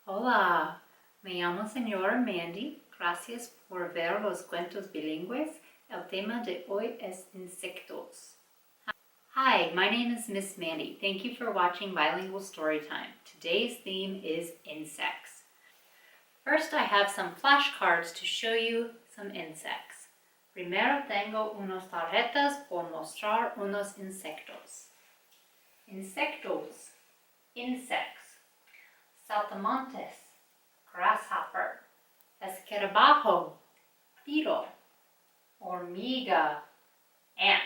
Hola, me llamo señora Mandy. Gracias por ver los cuentos bilingües. El tema de hoy es insectos. Hi, my name is Miss Mandy. Thank you for watching Bilingual Storytime. Today's theme is insects. First, I have some flashcards to show you some insects. Primero tengo unas tarjetas por mostrar unos insectos. Insectos, insects. Saltamontes, grasshopper. Escarabajo, beetle. Hormiga, ant.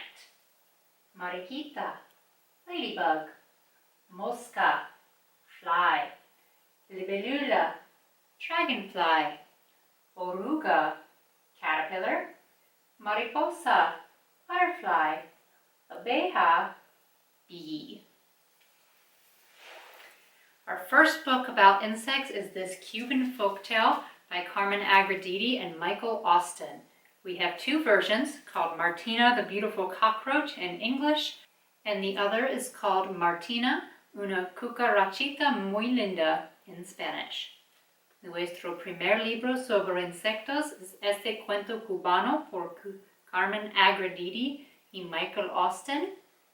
Mariquita, ladybug. Mosca, fly. Libélula, dragonfly. Oruga, caterpillar. Mariposa, butterfly. Abeja, bee. Our first book about insects is this Cuban folktale by Carmen Agrediti and Michael Austen. We have two versions, called Martina the Beautiful Cockroach in English, and the other is called Martina, una cucarachita muy linda in Spanish. Nuestro primer libro sobre insectos es este cuento cubano por Carmen Agrediti y Michael Austen.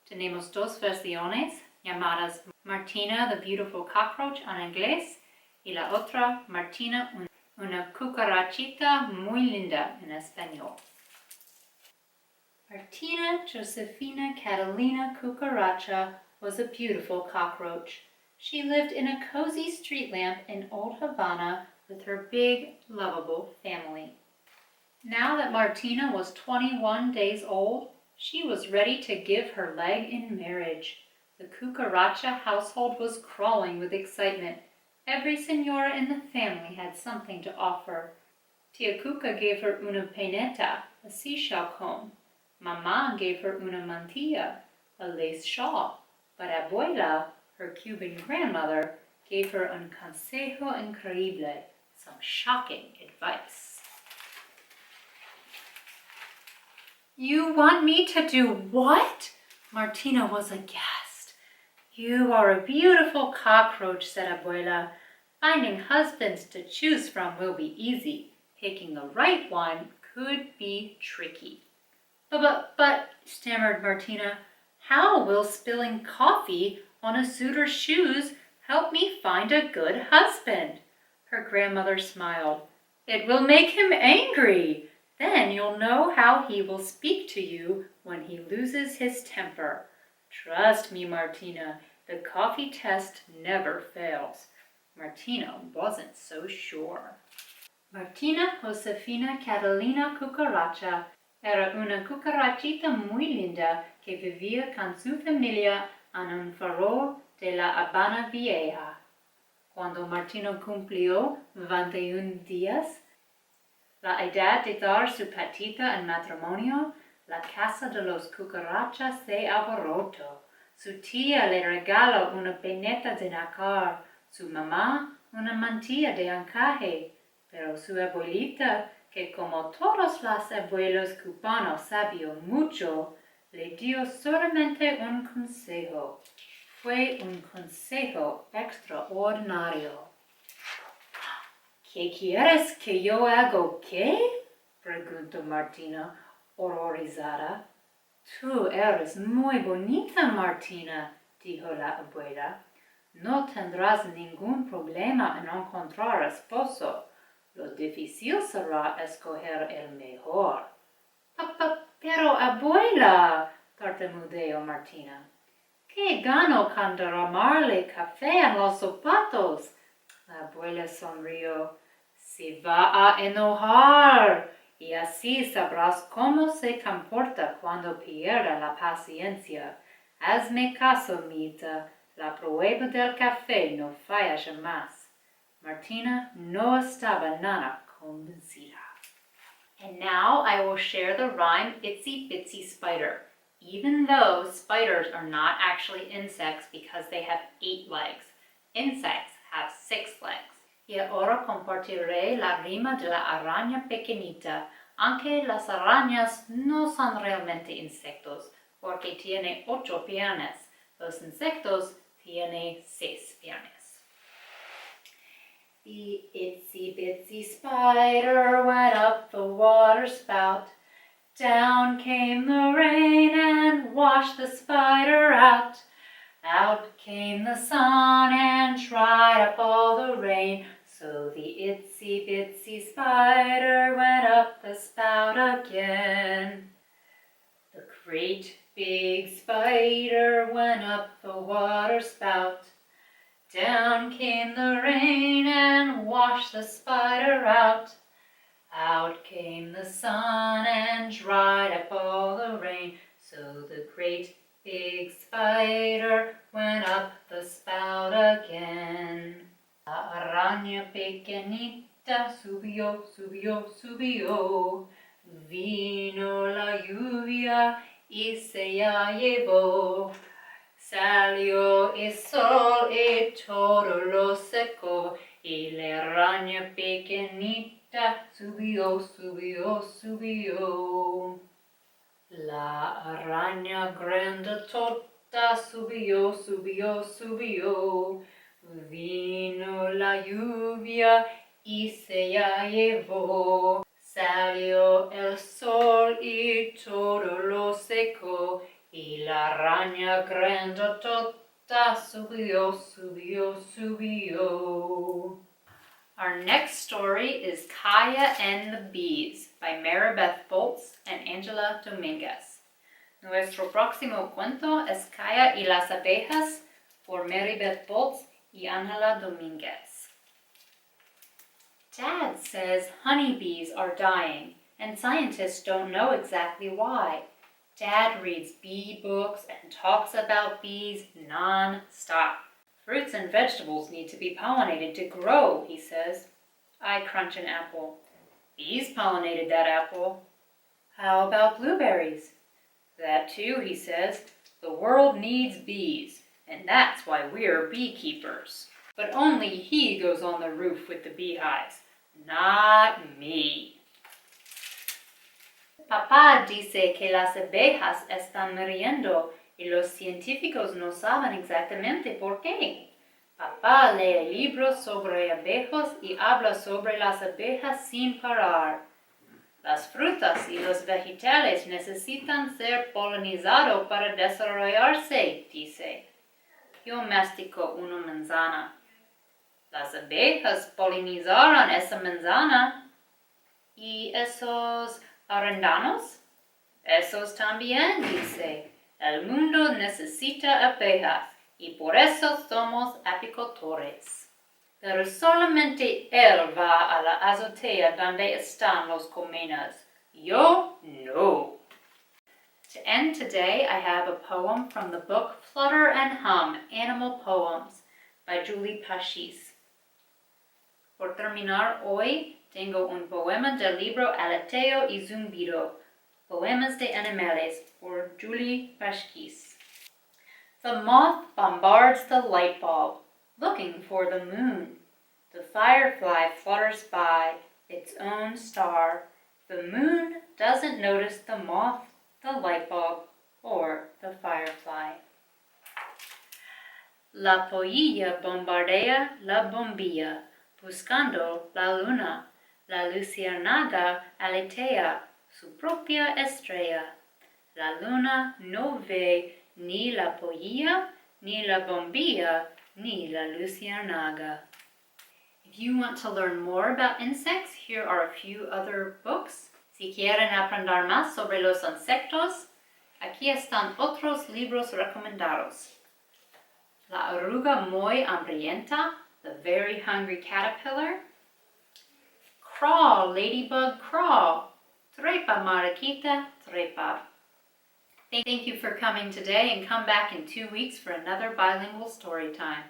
Tenemos dos versiones llamadas Martina the Beautiful Cockroach en inglés y la otra Martina una cucarachita muy linda en español. Martina Josefina Catalina Cucaracha was a beautiful cockroach. She lived in a cozy street lamp in Old Havana with her big, lovable family. Now that Martina was 21 days old, she was ready to give her leg in marriage. The Cucaracha household was crawling with excitement. Every señora in the family had something to offer. Tia Cuca gave her una peineta, a seashell comb. Mamá gave her una mantilla, a lace shawl. But Abuela, her Cuban grandmother, gave her un consejo increíble, some shocking advice. You want me to do what? Martina was aghast. You are a beautiful cockroach, said Abuela. Finding husbands to choose from will be easy. Picking the right one could be tricky. But, stammered Martina, how will spilling coffee on a suitor's shoes help me find a good husband? Her grandmother smiled. It will make him angry. Then you'll know how he will speak to you when he loses his temper. Trust me, Martina, the coffee test never fails. Martina wasn't so sure. Martina Josefina Catalina Cucaracha era una cucarachita muy linda que vivía con su familia en un farol de la Habana Vieja. Cuando Martina cumplió 21 días, la edad de dar su patita en matrimonio, la casa de los cucarachas se alborotó. Su tía le regaló una peineta de nácar, su mamá una mantilla de encaje, pero su abuelita, que como todos los abuelos cubanos sabía mucho, le dio solamente un consejo. Fue un consejo extraordinario. ¿Qué quieres que yo haga qué? Preguntó Martina, horrorizada. Tú eres muy bonita, Martina, dijo la abuela. No tendrás ningún problema en encontrar esposo. Lo difícil será escoger el mejor. Pero, abuela, tartamudeó Martina, ¿qué gano con derramarle café en los zapatos? La abuela sonrió. Se va a enojar. Y así sabrás cómo se comporta cuando pierda la paciencia. Hazme caso, Mita, la prueba del café no falla jamás. Martina no estaba nada convencida. And now I will share the rhyme Itsy Bitsy Spider, even though spiders are not actually insects because they have 8 legs. Insects have 6 legs. Y ahora compartiré la rima de la araña pequeñita, aunque las arañas no son realmente insectos, porque tiene 8 piernas. Los insectos tienen 6 piernas. The itsy bitsy spider went up the water spout. Down came the rain and washed the spider out. Out came the sun and dried up all the rain. So the itsy bitsy spider went up the spout again. The great big spider went up the water spout. Down came the rain and washed the spider out. Out came the sun and dried up all the rain. So the great big spider went up the spout again. La araña pequeñita subió, subió, subió. Vino la lluvia y se la llevó. Salió el sol y todo lo secó. Y la araña pequeñita subió, subió, subió. La araña grandotota subió, subió, subió. Vino la lluvia y se la llevó. Salió el sol y todo lo secó. Y la araña grandotota subió, subió, subió. Our next story is Kaya and the Bees by Maribeth Boltz and Angela Dominguez. Nuestro próximo cuento es Kaya y las abejas por Maribeth Boltz y Angela Dominguez. Dad says honeybees are dying, and scientists don't know exactly why. Dad reads bee books and talks about bees non-stop. Fruits and vegetables need to be pollinated to grow, he says. I crunch an apple. Bees pollinated that apple. How about blueberries? That too, he says. The world needs bees, and that's why we're beekeepers. But only he goes on the roof with the beehives, not me. Papá dice que las abejas están muriendo y los científicos no saben exactamente por qué. Papá lee libros sobre abejas y habla sobre las abejas sin parar. Las frutas y los vegetales necesitan ser polinizados para desarrollarse, dice. Yo mastico una manzana. Las abejas polinizaron esa manzana. ¿Y esos arándanos? Esos también, dice. El mundo necesita abejas y por eso somos apicultores. Pero solamente él va a la azotea donde están los colmenas. Yo no. To end today, I have a poem from the book Flutter and Hum, Animal Poems by Julie Pachis. Por terminar hoy, tengo un poema del libro Aleteo y Zumbido, Poemas de Animales, por Julie Pachis. The moth bombards the light bulb, looking for the moon. The firefly flutters by, its own star. The moon doesn't notice the moth, the light bulb, or the firefly. La polilla bombardea la bombilla, buscando la luna. La luciérnaga aletea su propia estrella. La luna no ve ni la polilla, ni la bombilla, ni la luciérnaga. If you want to learn more about insects, here are a few other books. Si quieren aprender más sobre los insectos, aquí están otros libros recomendados. La oruga muy hambrienta, The Very Hungry Caterpillar. Crawl, ladybug, crawl. Trepa, mariquita, trepa. Thank you for coming today and come back in 2 weeks for another bilingual story time.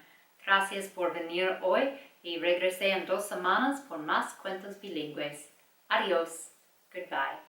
Gracias por venir hoy y regresé en 2 semanas por más cuentos bilingües. Adiós. Goodbye.